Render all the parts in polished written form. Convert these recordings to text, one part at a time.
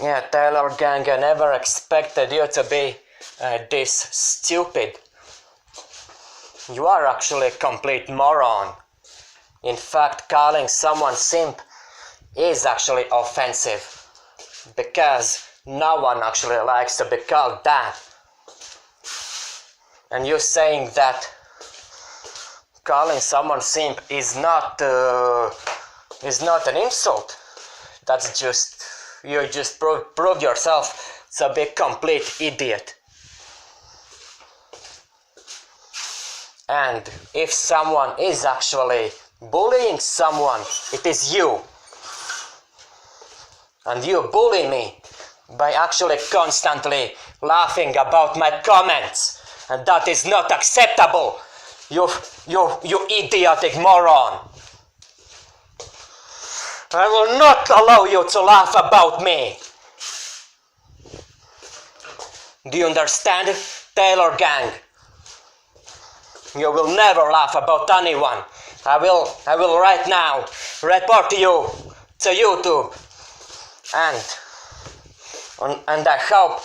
Yeah, Taylorgang, I never expected you to be this stupid. You are actually a complete moron. In fact, calling someone simp is actually offensive, because no one actually likes to be called that. And you saying that calling someone simp is not an insult. That's just, you just prove yourself to be a complete idiot. And if someone is actually bullying someone, it is you. And you bully me by actually constantly laughing about my comments. And that is not acceptable. You idiotic moron. I will not allow you to laugh about me. Do you understand, Taylorgang? You will never laugh about anyone. I will right now report you to YouTube, and I hope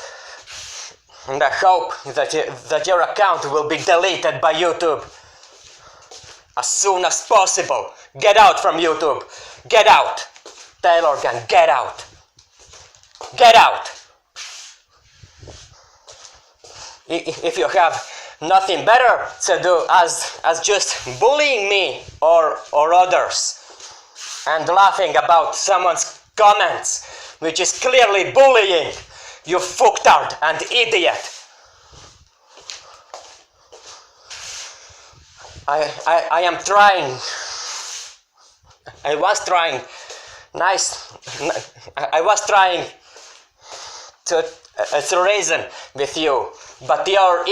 that your account will be deleted by YouTube as soon as possible. Get out from YouTube. Get out, Taylorgang. Get out. Get out. If you have nothing better to do as just bullying me or others and laughing about someone's comments, which is clearly bullying, you fucktard and idiot. I was trying to reason with you, but your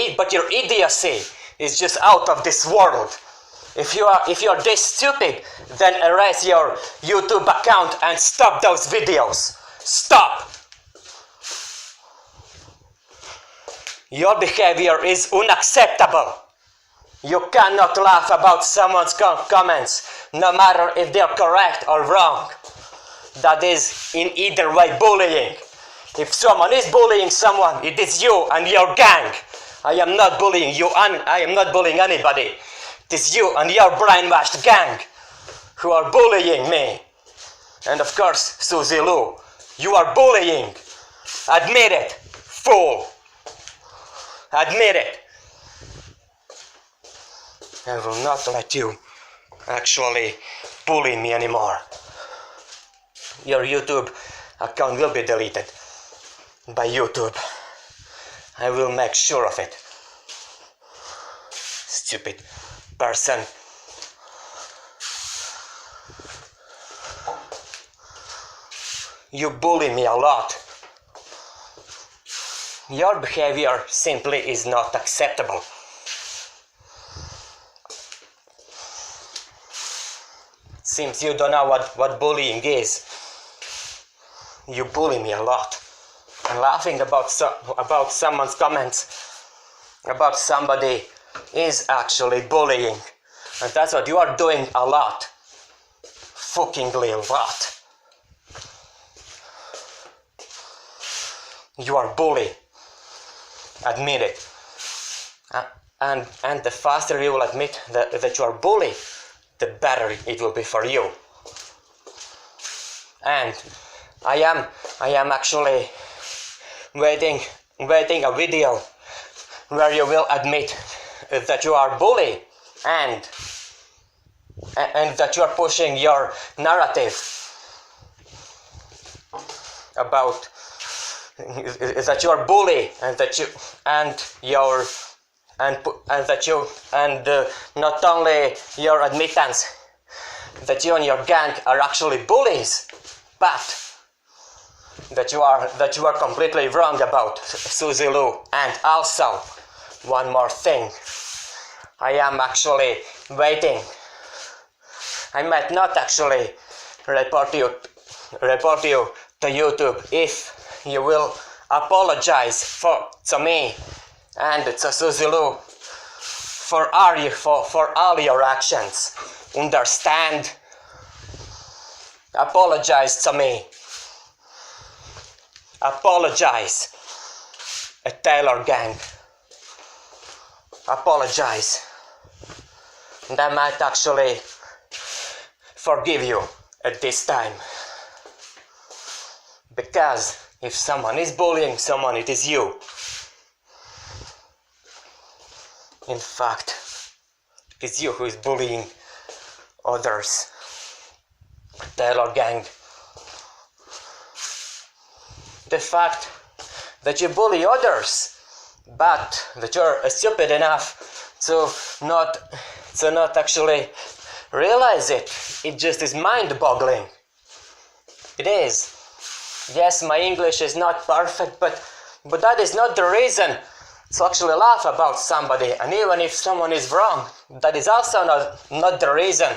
idiocy is just out of this world. If you're this stupid, then erase your YouTube account and stop those videos. Stop. Your behavior is unacceptable. You cannot laugh about someone's comments, no matter if they're correct or wrong. That is in either way bullying. If someone is bullying someone, it is you and your gang. I am not bullying you, and I am not bullying anybody. It is you and your brainwashed gang who are bullying me. And of course, Susie Lou, you are bullying. Admit it, fool. Admit it. I will not let you actually bully me anymore. Your YouTube account will be deleted by YouTube. I will make sure of it. Stupid person. You bully me a lot. Your behavior simply is not acceptable. Seems you don't know what bullying is. You bully me a lot. And laughing about someone's comments about somebody is actually bullying. And that's what you are doing a lot. Fuckingly a lot. You are bully. Admit it. And the faster you will admit that you are bully, the better it will be for you. And I am actually waiting a video where you will admit that you are bully and that you are pushing your narrative about that you are bully and that you not only your admittance that you and your gang are actually bullies, but that you are completely wrong about Susie Lou. And also, one more thing, I am actually waiting. I might not actually report you to YouTube if you will apologize to me and to Susie Lou for all your actions. Understand? Apologize to me. apologize. A Taylorgang. Apologize. And I might actually forgive you at this time. Because if someone is bullying someone, it is you. In fact, it is you who is bullying others. Taylorgang. The fact that you bully others, but that you're stupid enough to not actually realize it, it just is mind-boggling. It is. Yes, my English is not perfect, but that is not the reason to actually laugh about somebody. And even if someone is wrong, that is also not the reason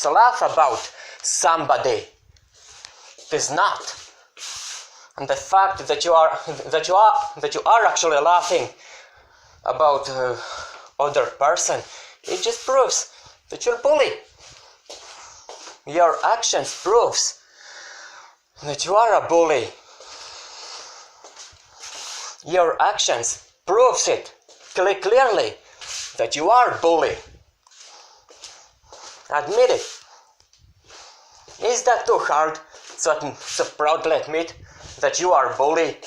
to laugh about somebody. It is not. And the fact that you are actually laughing about other person, it just proves that you're bully. Your actions proves that you are a bully. Your actions proves it clearly that you are a bully. Admit it. Is that too hard to proudly admit that you are a bully?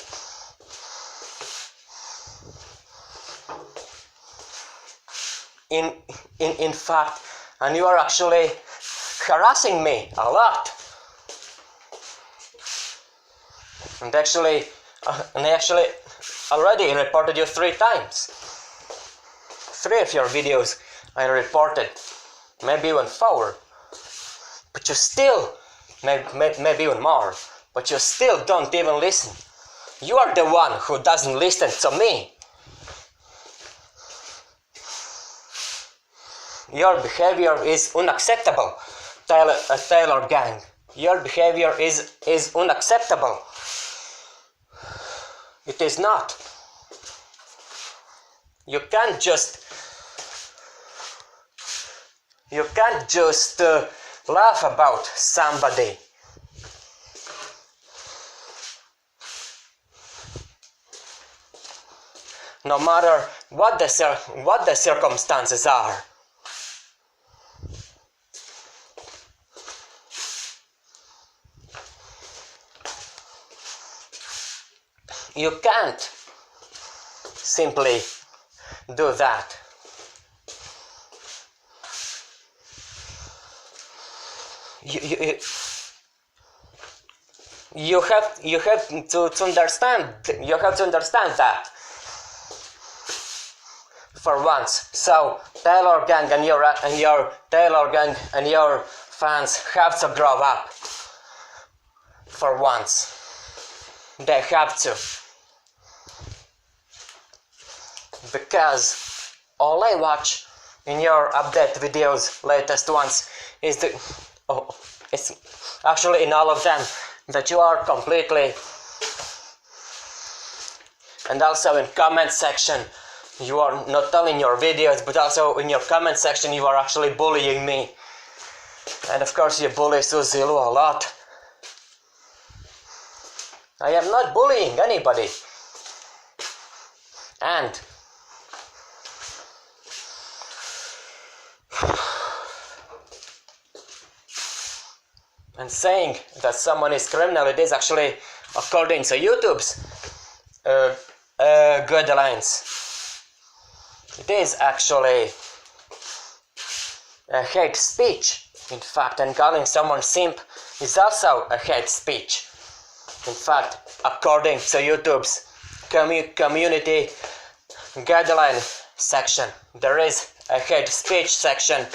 In fact, and you are actually harassing me a lot. And I actually already reported you 3 times. 3 of your videos I reported, maybe even 4. But you still, maybe even more, but you still don't even listen. You are the one who doesn't listen to me. Your behavior is unacceptable, Taylorgang. Your behavior is unacceptable. It is not. You can't just laugh about somebody. No matter what the circumstances are. You can't simply do that. You have to understand. You have to understand that for once. So Taylorgang and your Taylorgang and your fans have to grow up. For once, they have to. Because all I watch in your update videos, latest ones, is it's actually in all of them that you are completely, and also in comment section, you are not only in your videos but also in your comment section you are actually bullying me. And of course you bully Suzy Lu a lot. I am not bullying anybody. And saying that someone is criminal, it is actually according to YouTube's guidelines. It is actually a hate speech, in fact, and calling someone simp is also a hate speech. In fact, according to YouTube's community guideline section, there is a hate speech section,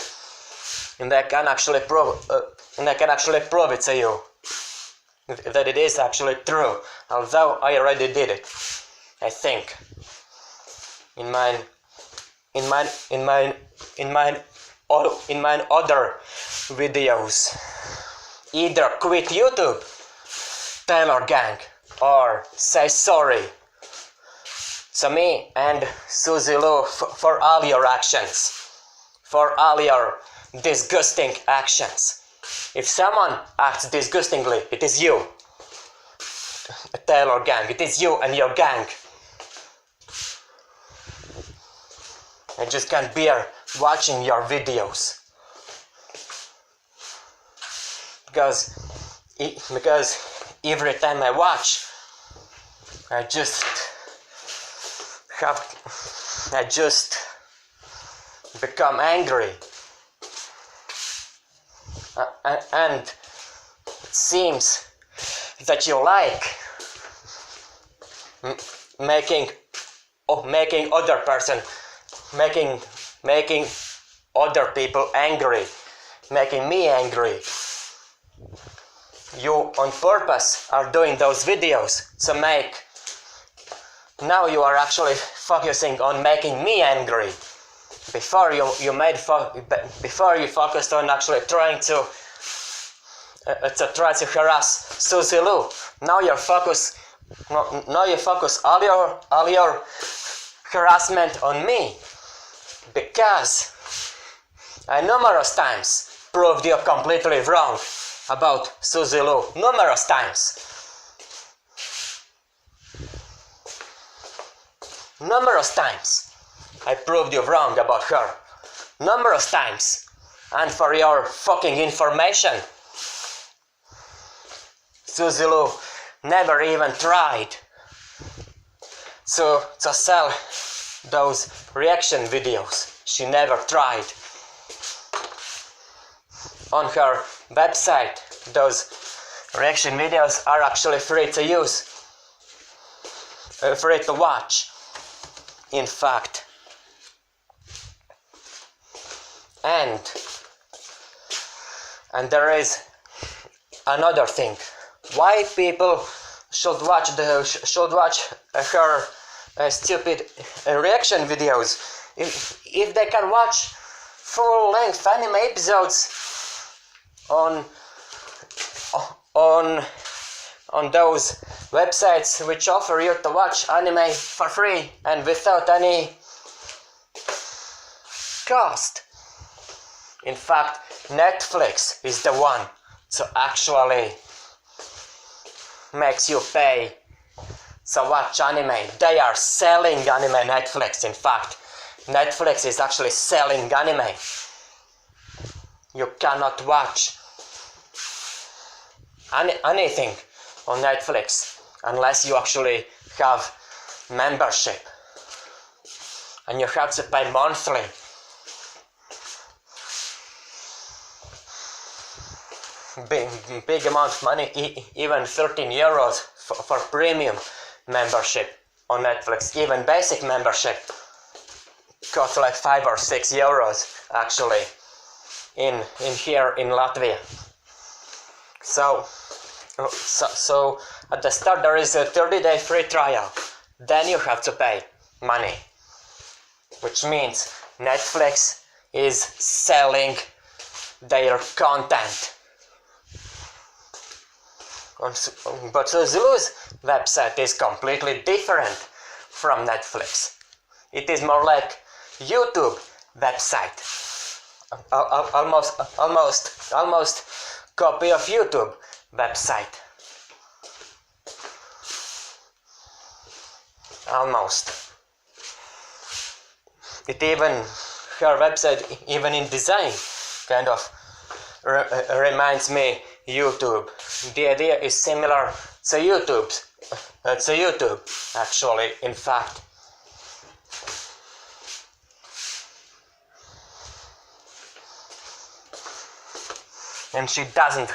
and I can actually prove it to you that it is actually true. Although I already did it, I think, in my other videos. Either quit YouTube, Taylorgang, or say sorry to me and Suzy Lu for all your actions, for all your disgusting actions. If someone acts disgustingly, it is you. Taylorgang. It is you and your gang. I just can't bear watching your videos. Because every time I watch, I just become angry. And it seems that you like making other people angry, making me angry. You on purpose are doing those videos to make. Now you are actually focusing on making me angry. Before you focused on actually trying to harass Susie Lou. Now you focus all your harassment on me, because I numerous times proved you completely wrong about Susie Lou. Numerous times. Numerous times I proved you wrong about her. Numerous times. And for your fucking information, Susie Lou never even tried to sell those reaction videos. She never tried. On her website, those reaction videos are actually free to use, free to watch, in fact. And there is another thing. Why people should watch her stupid reaction videos if they can watch full-length anime episodes on those websites which offer you to watch anime for free and without any cost. In fact, Netflix is the one to actually makes you pay to watch anime. They are selling anime, Netflix. In fact, Netflix is actually selling anime. You cannot watch anything on Netflix unless you actually have membership, and you have to pay monthly. Big amount of money, even 13 euros for premium membership on Netflix. Even basic membership costs like 5 or 6 euros actually in here in Latvia. So at the start there is a 30-day free trial. Then you have to pay money, which means Netflix is selling their content. But Suzu's website is completely different from Netflix. It is more like YouTube website. Almost copy of YouTube website. Almost. Her website, even in design, kind of reminds me YouTube. The idea is similar to YouTube. Actually, in fact. And she doesn't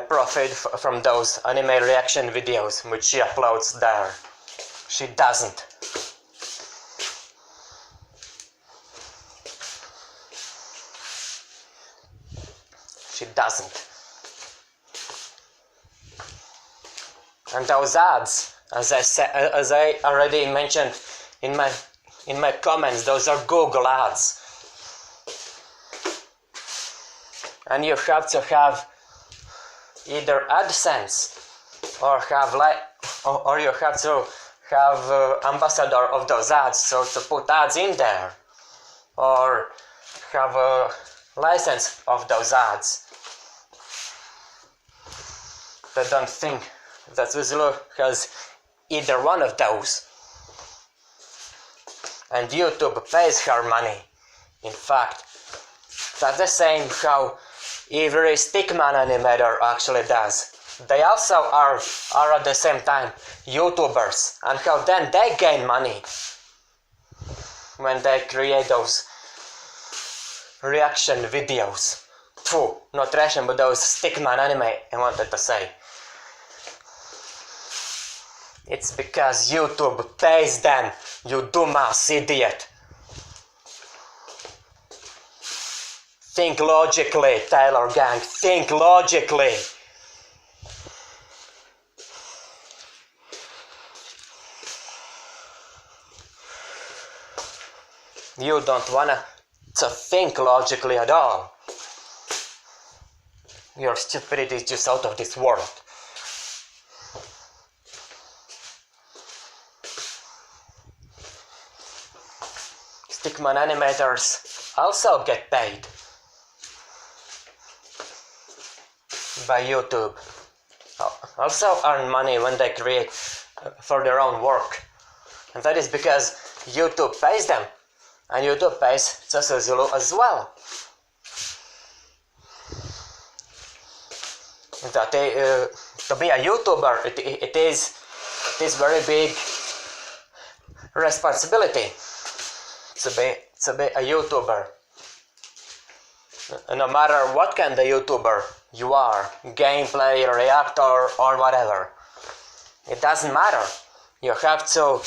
profit from those anime reaction videos which she uploads there. She doesn't. She doesn't. And those ads, as I already mentioned in my comments, those are Google ads. And you have to have either AdSense or you have to have ambassador of those ads, so to put ads in there, or have a license of those ads. I don't think that Suzy Lu has either one of those. And YouTube pays her money. In fact, that's the same how every stickman animator actually does. They also are at the same time YouTubers, and how then they gain money when they create those reaction videos. Phew, not reaction, but those stickman anime, I wanted to say. It's because YouTube pays them, you dumbass idiot. Think logically, Taylorgang, think logically. You don't wanna to think logically at all. Your stupidity is just out of this world. Stickman animators also get paid by YouTube. Also earn money when they create for their own work. And that is because YouTube pays them. And YouTube pays Suzy Lu as well. That to be a YouTuber, it is very big responsibility to be a YouTuber. No matter what kind of YouTuber you are, gameplay, reactor, or whatever, it doesn't matter. You have to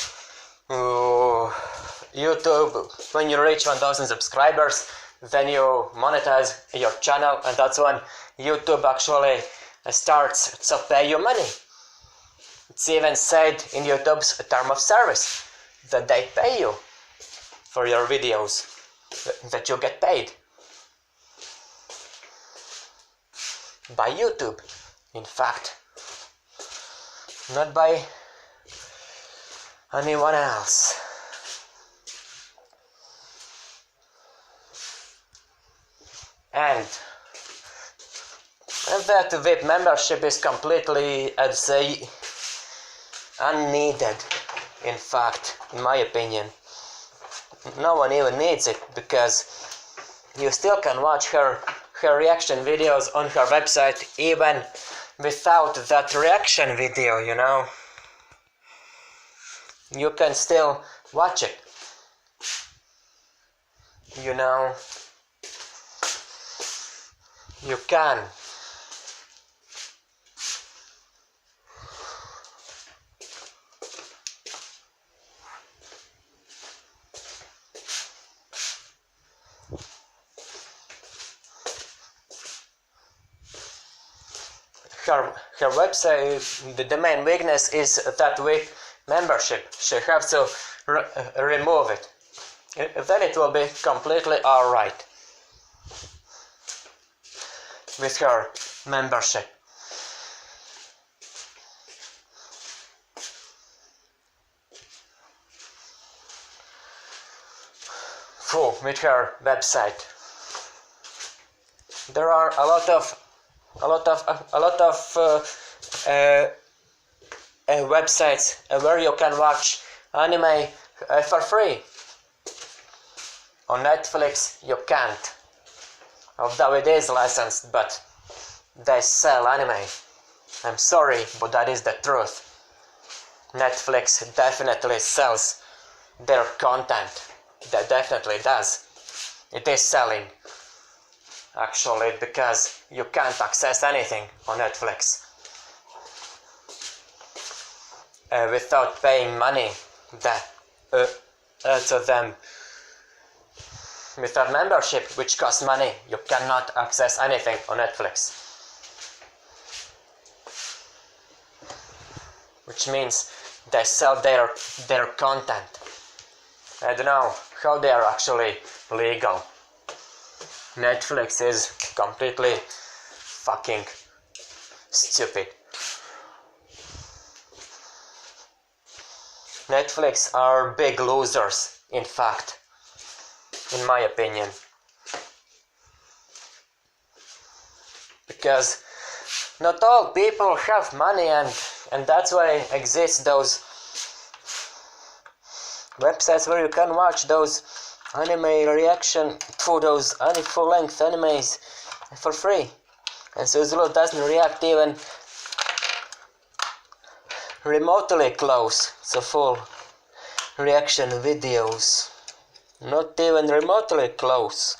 YouTube, when you reach 1000 subscribers, then you monetize your channel, and that's when YouTube actually starts to pay you money. It's even said in YouTube's term of service that they pay you for your videos, that you get paid by YouTube, in fact, not by anyone else. And that VIP membership is completely, I'd say, unneeded. In fact, in my opinion, no one even needs it, because you still can watch her reaction videos on her website even without that reaction video, you know. You can still watch it, you know. You can. Her website, the main weakness is that with membership. She has to remove it. Then it will be completely alright with her membership. With her website, there are a lot of websites where you can watch anime for free. On Netflix you can't, although it is licensed, but they sell anime. I'm sorry, but that is the truth. Netflix definitely sells their content. That definitely does. It is selling, actually, because you can't access anything on Netflix without paying money to them. With our membership, which costs money, you cannot access anything on Netflix. Which means they sell their content. I don't know how they are actually legal. Netflix is completely fucking stupid. Netflix are big losers, in fact, in my opinion. Because not all people have money, and that's why exist those websites where you can watch those anime reaction to those full-length animes for free. And Suzulo doesn't react even remotely close to full reaction videos. Not even remotely close.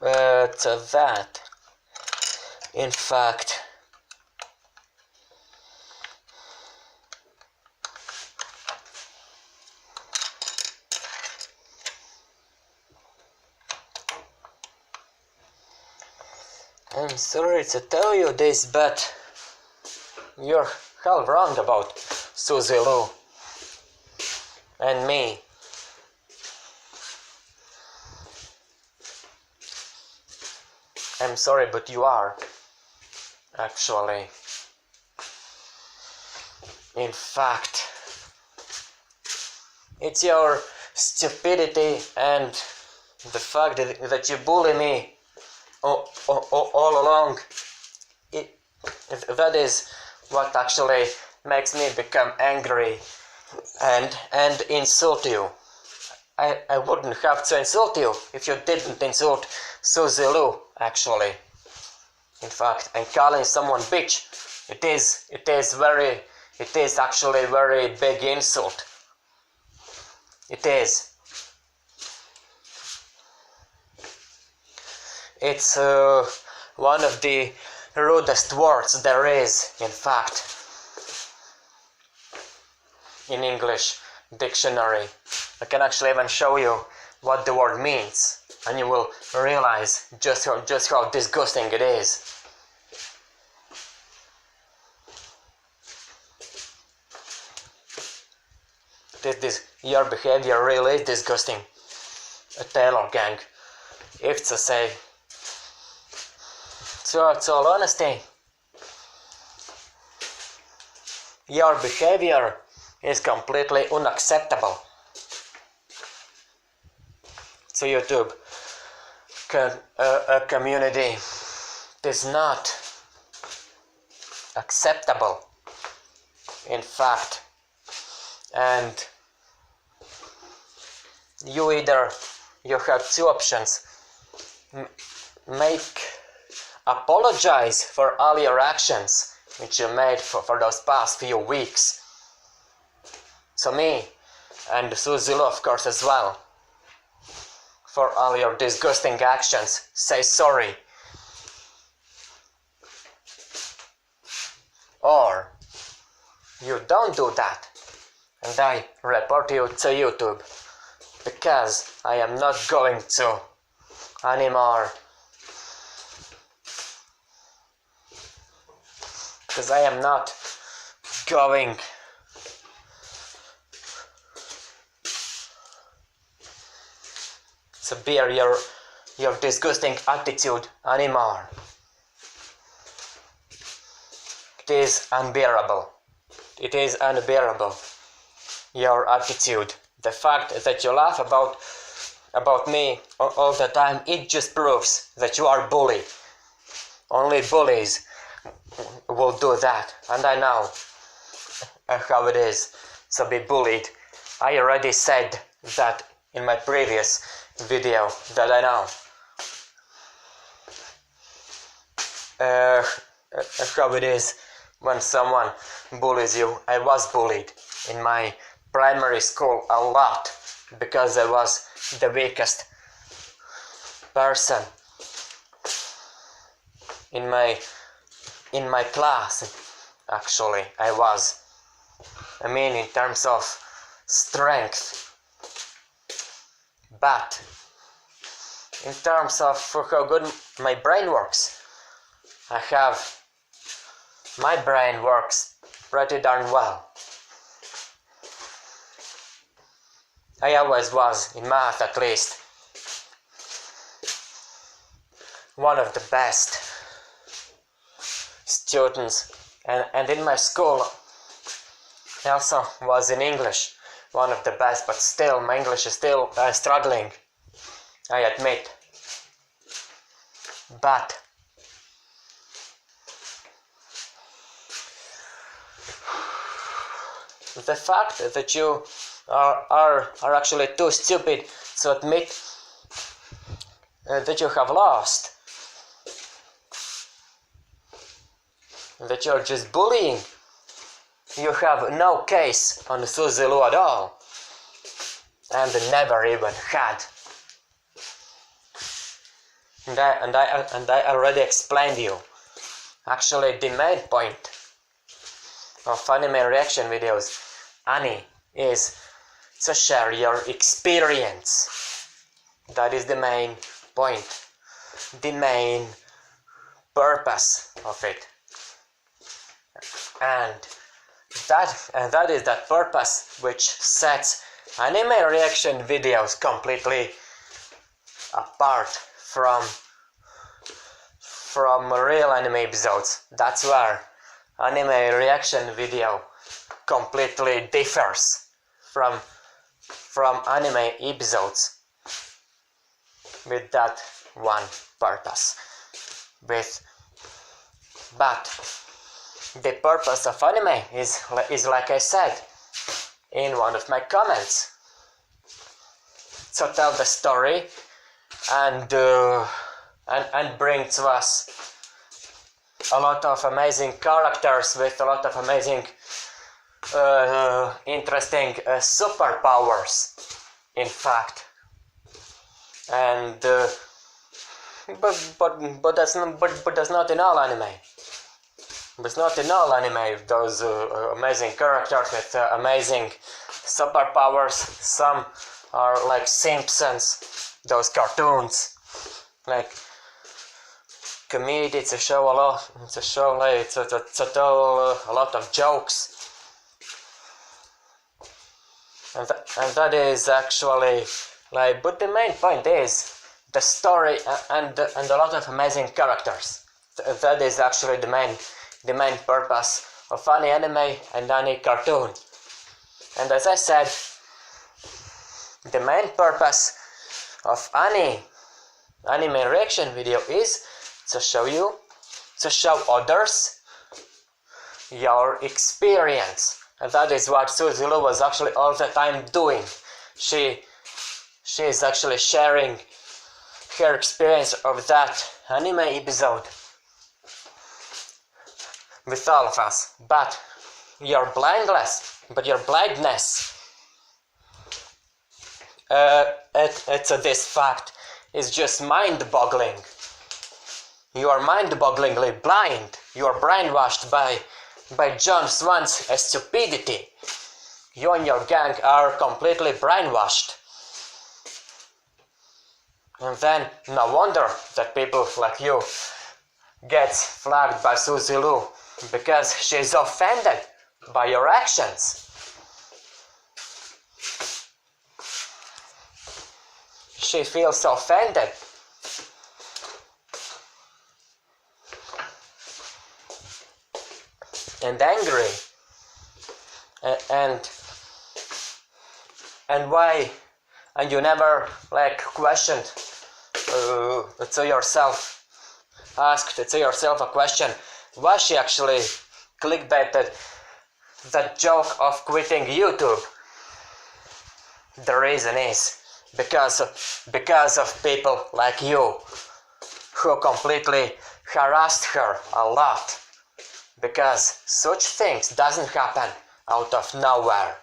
But that, in fact, I'm sorry to tell you this, but you're hell wrong about Suzulo and me. I'm sorry, but you are, actually. In fact, it's your stupidity and the fact that you bully me all along. That is what actually makes me become angry and insult you. I wouldn't have to insult you if you didn't insult Suzulo, actually. In fact, and calling someone bitch, it is actually very big insult. It is. It's one of the rudest words there is, in fact, in English dictionary. I can actually even show you what the word means, and you will realize just how disgusting it is. Your behavior really is disgusting. A Taylorgang, if to say. So, it's all honesty. Your behavior is completely unacceptable. So YouTube a community is not acceptable, in fact, and you have two options: apologize for all your actions which you made for those past few weeks. So me and Suzulo, of course, as well, for all your disgusting actions. Say sorry. Or you don't do that and I report you to YouTube, because I am not going to anymore. Because I am not going to bear your disgusting attitude anymore. It is unbearable. It is unbearable. Your attitude. The fact that you laugh about me all the time, it just proves that you are bully. Only bullies will do that, and I know how it is to be bullied. I already said that in my previous video that I know how it is when someone bullies you. I was bullied in my primary school a lot because I was the weakest person in my class. Actually, I was. I mean, in terms of strength. But in terms of how good my brain works, my brain works pretty darn well. I always was, in math at least, one of the best students, and in my school I also was in English one of the best, but still my English is still struggling, I admit. But the fact that you are actually too stupid to admit that you have lost, that you're just bullying, you have no case on Suzy Lu at all, and never even had. And I already explained you. Actually, the main point of anime reaction videos, Annie, is to share your experience. That is the main point, the main purpose of it. And that is that purpose which sets anime reaction videos completely apart from real anime episodes. That's where anime reaction video completely differs from anime episodes, with that one purpose. But the purpose of anime is like I said in one of my comments, to tell the story and bring to us a lot of amazing characters with a lot of amazing interesting superpowers, in fact. And but that's not in all anime. But not in all anime those amazing characters with amazing superpowers. Some are like Simpsons, those cartoons, like comedy to show a lot, to tell a lot of jokes, and that is actually like. But the main point is the story and a lot of amazing characters. That is actually the main purpose of any anime and any cartoon. And as I said, the main purpose of any anime reaction video is to show others your experience. And that is what Suzy Lu was actually all the time doing. She is actually sharing her experience of that anime episode with all of us. But your blindness this fact is just mind-boggling. You are mind-bogglingly blind. You are brainwashed by John Swan's stupidity. You and your gang are completely brainwashed. And then no wonder that people like you gets flagged by Suzy Lu, because she's offended by your actions. She feels offended. And angry. And why? And you never questioned to yourself, asked to yourself a question: why she actually clickbaited that joke of quitting YouTube? The reason is because of people like you, who completely harassed her a lot. Because such things doesn't happen out of nowhere.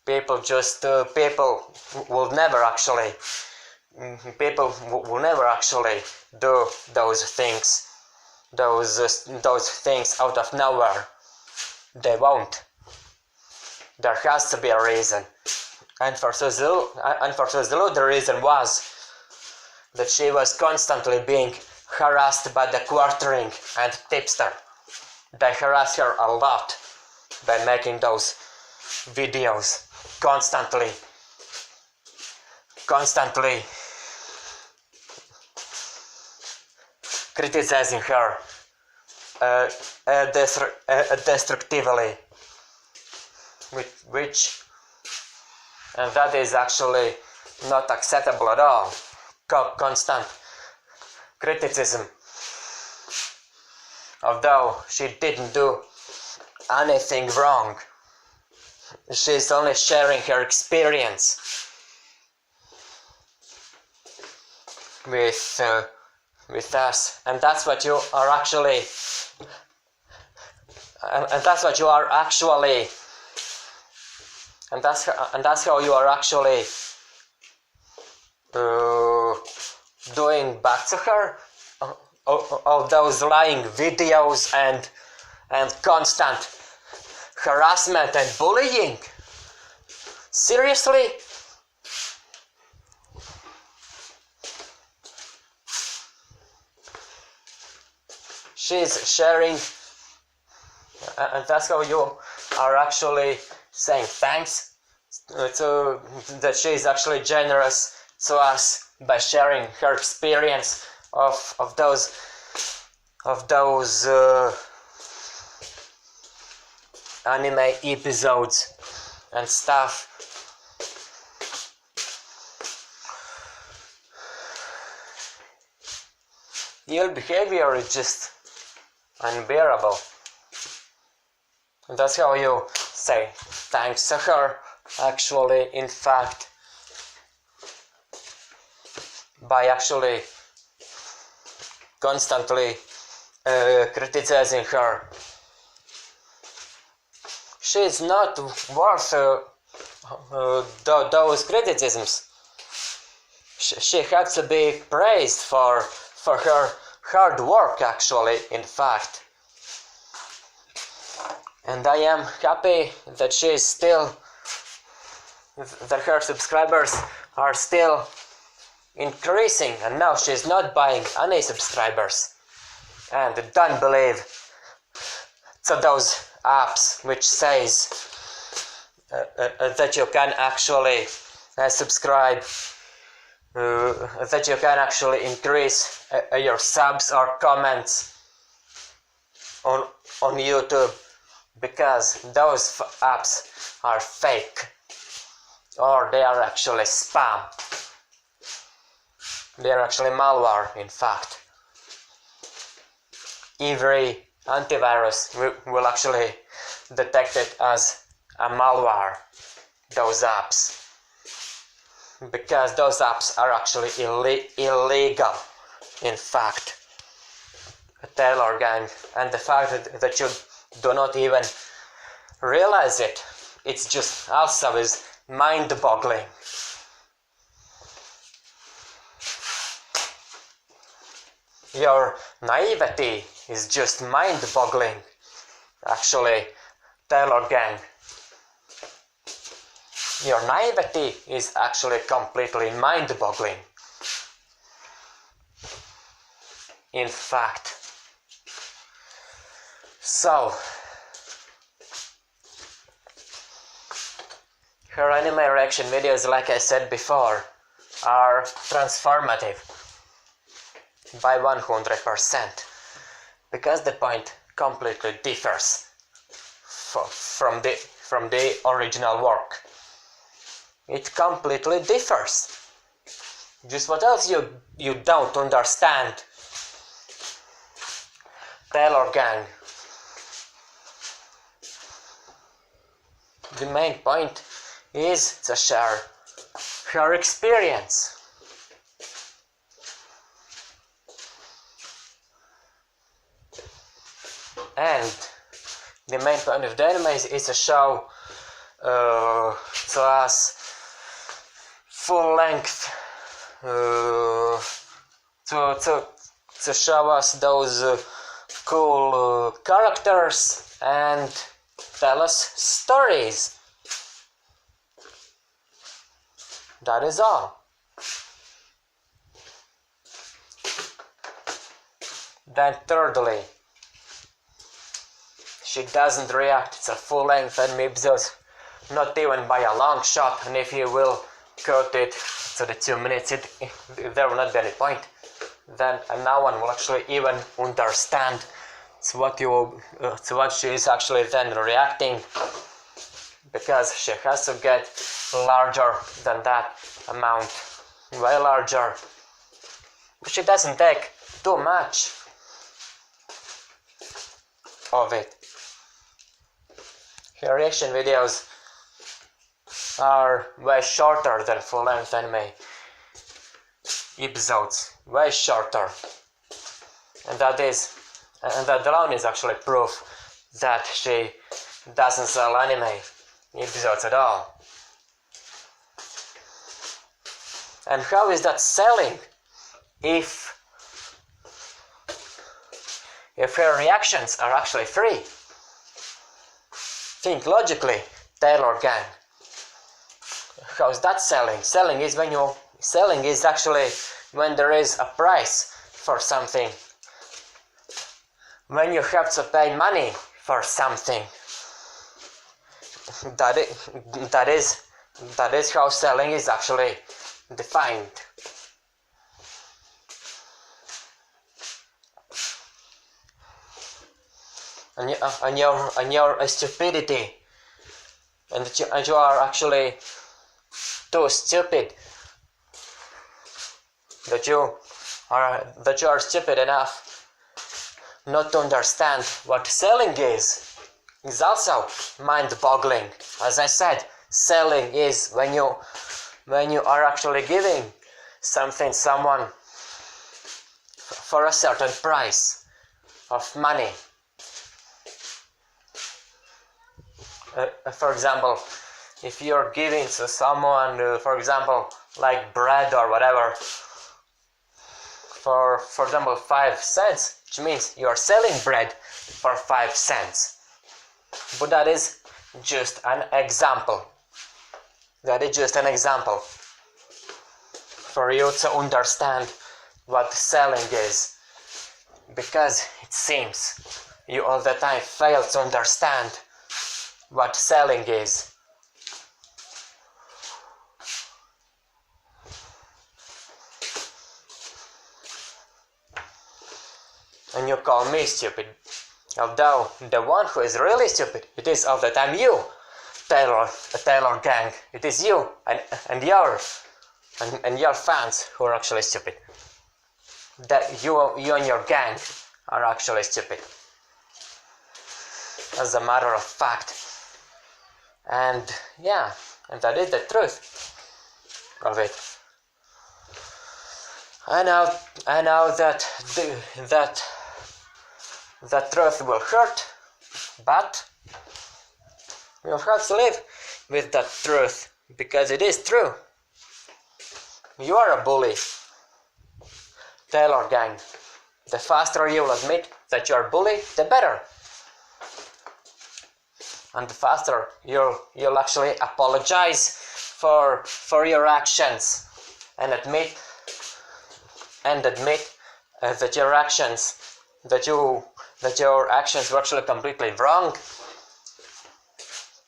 People will never actually do those things out of nowhere. They won't. There has to be a reason. And for Suzy Lu, the reason was that she was constantly being harassed by the quartering and tipster. They harass her a lot by making those videos, constantly criticizing her destructively, which and that is actually not acceptable at all. Constant criticism, although she didn't do anything wrong. She's only sharing her experience with us, and that's what you are actually, and that's what you are actually, and that's how you are actually doing back to her. All those lying videos and constant harassment and bullying. Seriously? She's sharing, and that's how you are actually saying thanks to that she's actually generous to us by sharing her experience of those anime episodes and stuff. Your behavior is just unbearable. And that's how you say thanks to her, actually, in fact, by actually constantly criticizing her. She's not worth those criticisms. She has to be praised for her hard work, actually, in fact. And I am happy that she is still, that her subscribers are still increasing, and now she's not buying any subscribers. And don't believe to those apps which says that you can actually subscribe, that you can actually increase your subs or comments on YouTube, because those apps are fake, or they are actually spam. They are actually malware, in fact. Every antivirus will actually detect it as a malware, those apps, because those apps are actually illegal, in fact. Taylorgang, and the fact that you do not even realize it, it's just also is mind-boggling. Your naivety is just mind-boggling, actually, Taylorgang. Your naivety is actually completely mind-boggling. In fact. So, her anime reaction videos, like I said before, are transformative by 100%, because the point completely differs from the original work. It completely differs. Just what else you don't understand, Taylorgang? The main point is to share her experience. And the main point of the anime is to show to us full length, to show us those cool characters and tell us stories. That is all. Then thirdly, she doesn't react to full-length anime episodes, not even by a long shot, and if you will cut it to the 2 minutes, there will not be any point. Then no one will actually even understand to what she is actually then reacting, because she has to get larger than that amount, way larger. But she doesn't take too much of it. Her reaction videos are way shorter than full-length anime episodes, way shorter, and that alone is actually proof that she doesn't sell anime episodes at all. And how is that selling if her reactions are actually free? Think logically, Taylorgang. How's that selling? Selling is actually when there is a price for something. When you have to pay money for something. That is how selling is actually defined. And your stupidity, and you are actually too stupid that you are stupid enough not to understand what selling is also mind-boggling. As I said, selling is when you are actually giving someone for a certain price of money. For example, if you're giving to someone, for example, like bread or whatever, for example 5 cents, which means you're selling bread for 5 cents. But that is just an example. That is just an example for you to understand what selling is, because it seems you all the time fail to understand what selling is. And you call me stupid, although the one who is really stupid, it is all the time you, Taylorgang. It is you and your fans who are actually stupid. That you and your gang are actually stupid, as a matter of fact. And yeah, and that is the truth of it. I know that the truth will hurt, but you'll have to live with that truth, because it is true. You are a bully, Taylorgang. The faster you'll admit that you're a bully, the better. And the faster you'll actually apologize for your actions and admit that your actions were actually completely wrong.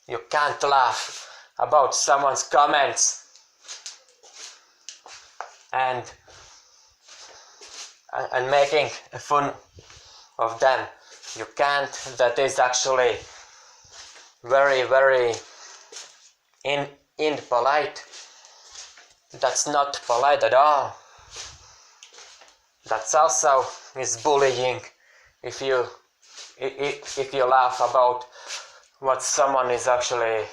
You can't laugh about someone's comments and making fun of them. You can't. That is actually very, very impolite. That's not polite at all. That's also is bullying. If you laugh about what someone is actually,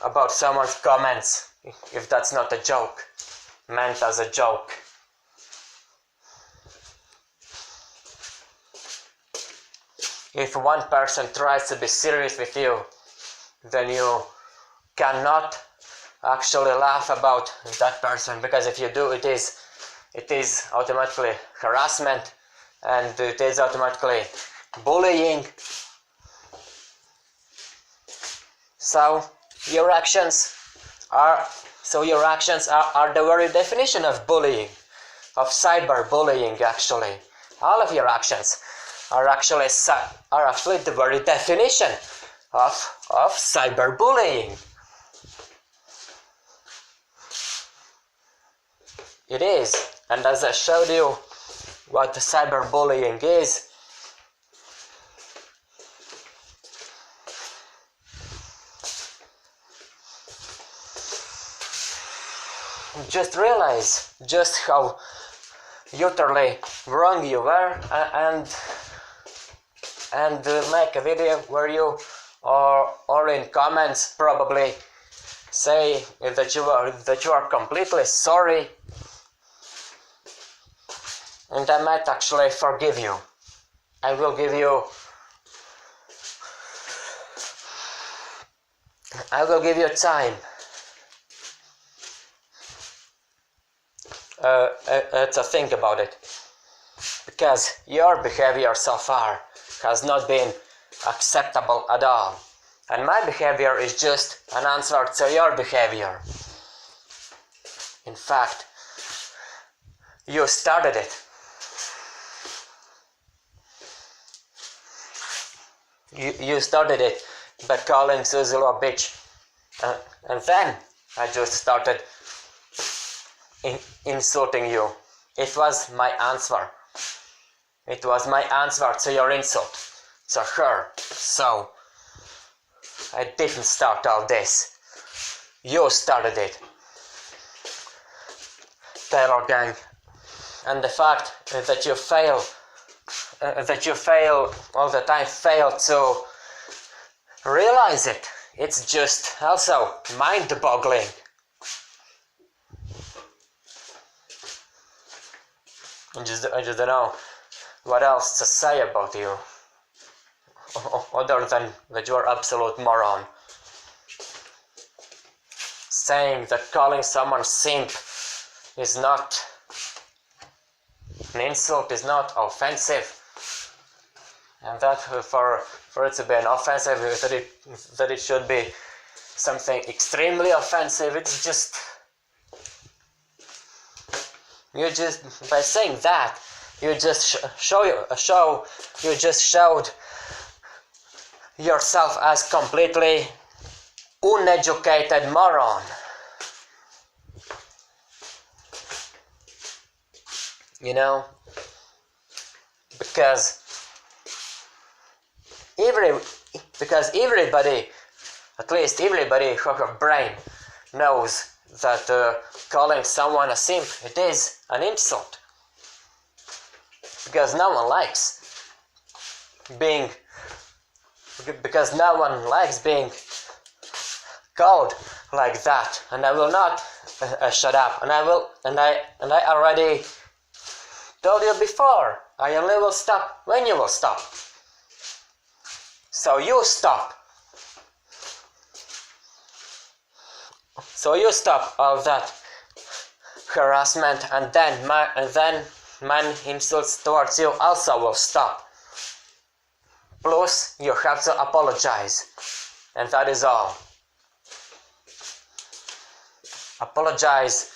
about someone's comments, if that's not a joke, meant as a joke. If one person tries to be serious with you, then you cannot actually laugh about that person, because if you do, it is automatically harassment, and it is automatically bullying. So your actions are the very definition of bullying, of cyberbullying. Actually, all of your actions are actually the very definition of cyberbullying. It is, and as I showed you what the cyberbullying is, just realize just how utterly wrong you were, and make a video where you or in comments probably say that you are completely sorry, and I might actually forgive you. I will give you time to think about it, because your behavior so far has not been acceptable at all, and my behavior is just an answer to your behavior. In fact, you started it. You started it by calling Suzilu a bitch, and then I just started insulting you. It was my answer. It was my answer to your insult, to her. So I didn't start all this. You started it, Taylorgang, and the fact that you fail all the time, fail to realize it. It's just also mind-boggling. I just don't know what else to say about you, other than that you are absolute moron. Saying that calling someone simp is not an insult, is not offensive, and that for it to be an offensive, that it should be something extremely offensive. It's just, you just, by saying that, you just you just showed yourself as completely uneducated moron. You know, because everybody, at least everybody who has a brain, knows that calling someone a simp, it is an insult. Because no one likes being called like that, and I will not shut up. And I already told you before, I only will stop when you will stop. So you stop. So you stop all that harassment, and then my insults towards you also will stop. Plus, you have to apologize, and that is all. Apologize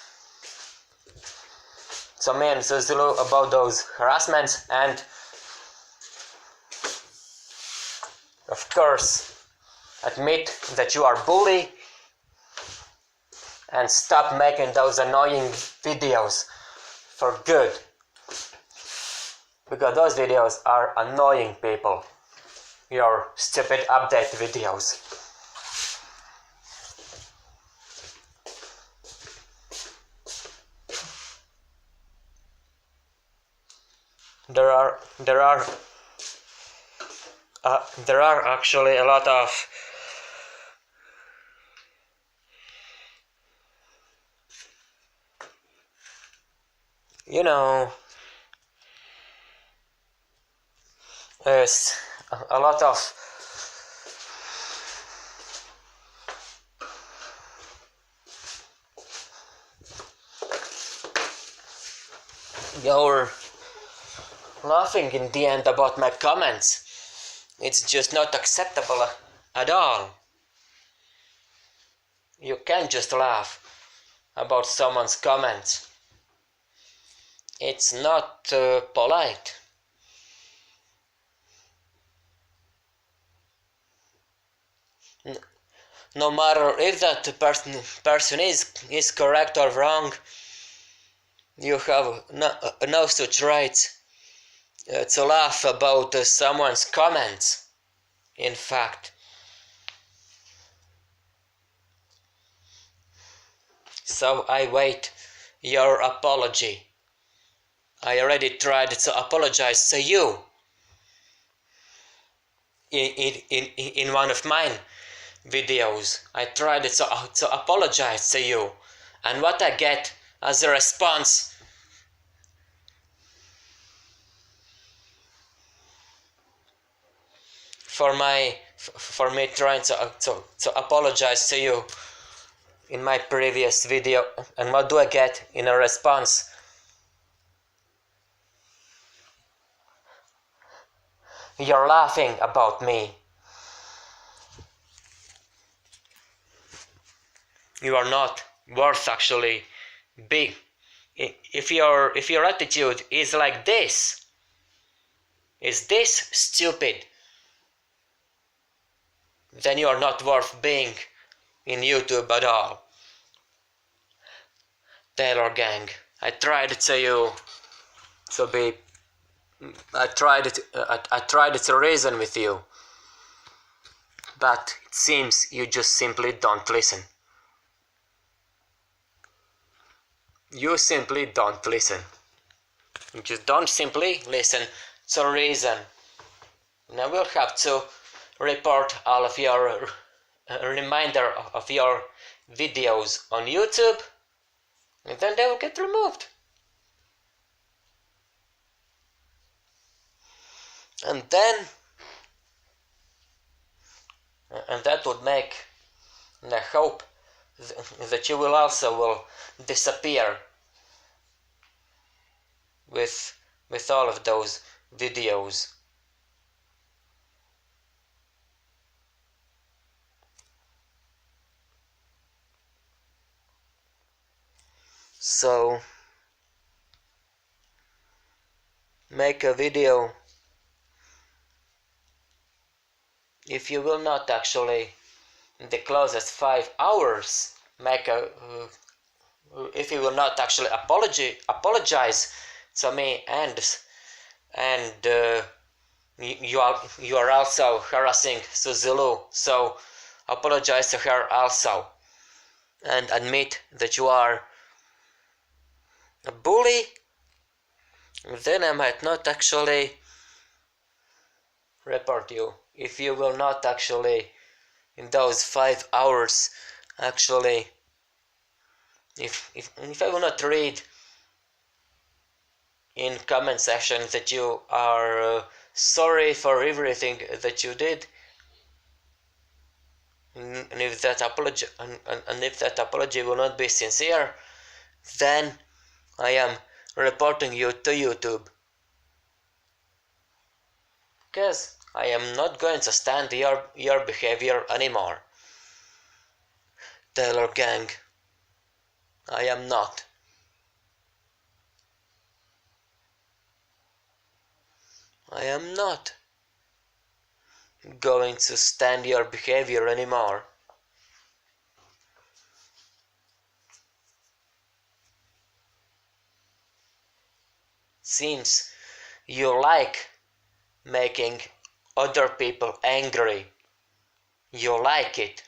to me and Suzilu about those harassments, and of course admit that you are bully, and stop making those annoying videos for good, because those videos are annoying people, your stupid update videos. There are actually a lot of there's a lot of you're laughing in the end about my comments. It's just not acceptable at all. You can't just laugh about someone's comments. It's not polite. No matter if that person is correct or wrong, you have no such right to laugh about someone's comments. In fact, so I wait your apology. I already tried to apologize to you in one of mine videos. I tried to apologize to you, and what I get as a response, for me trying to apologize to you in my previous video, and what do I get in a response? You're laughing about me. You are not worth actually big. If your attitude is like this, is this stupid, then you are not worth being in YouTube at all. Taylorgang, I tried to reason with you, but it seems you just simply don't listen. You simply don't listen. You just don't simply listen to reason. And I will have to report all of your reminder of your videos on YouTube, and then they will get removed. And that would make, and I hope that you will also disappear with all of those videos. So make a video. If you will not actually in the closest 5 hours if you will not actually apologize to me, and you are also harassing Suzilu, so apologize to her also and admit that you are a bully, then I might not actually report you. If you will not actually in those 5 hours actually, if I will not read in comment section that you are sorry for everything that you did, and if that apology will not be sincere, then I am reporting you to YouTube, because I am not going to stand your behavior anymore. Taylorgang, I am not. I am not going to stand your behavior anymore. Since you like making other people angry, you like it.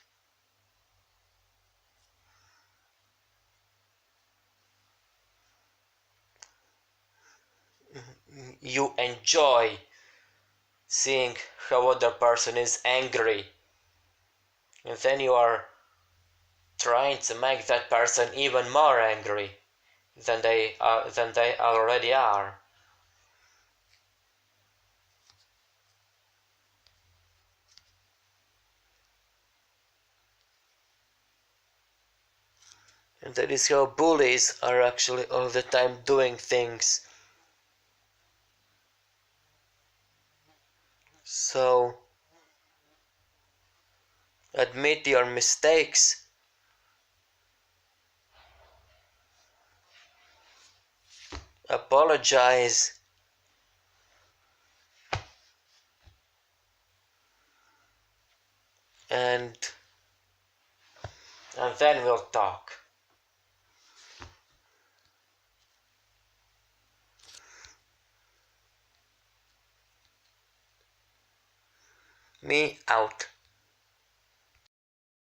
You enjoy seeing how other person is angry, and then you are trying to make that person even more angry than they already are. And that is how bullies are actually all the time doing things. So admit your mistakes. Apologize. And then we'll talk. Me out.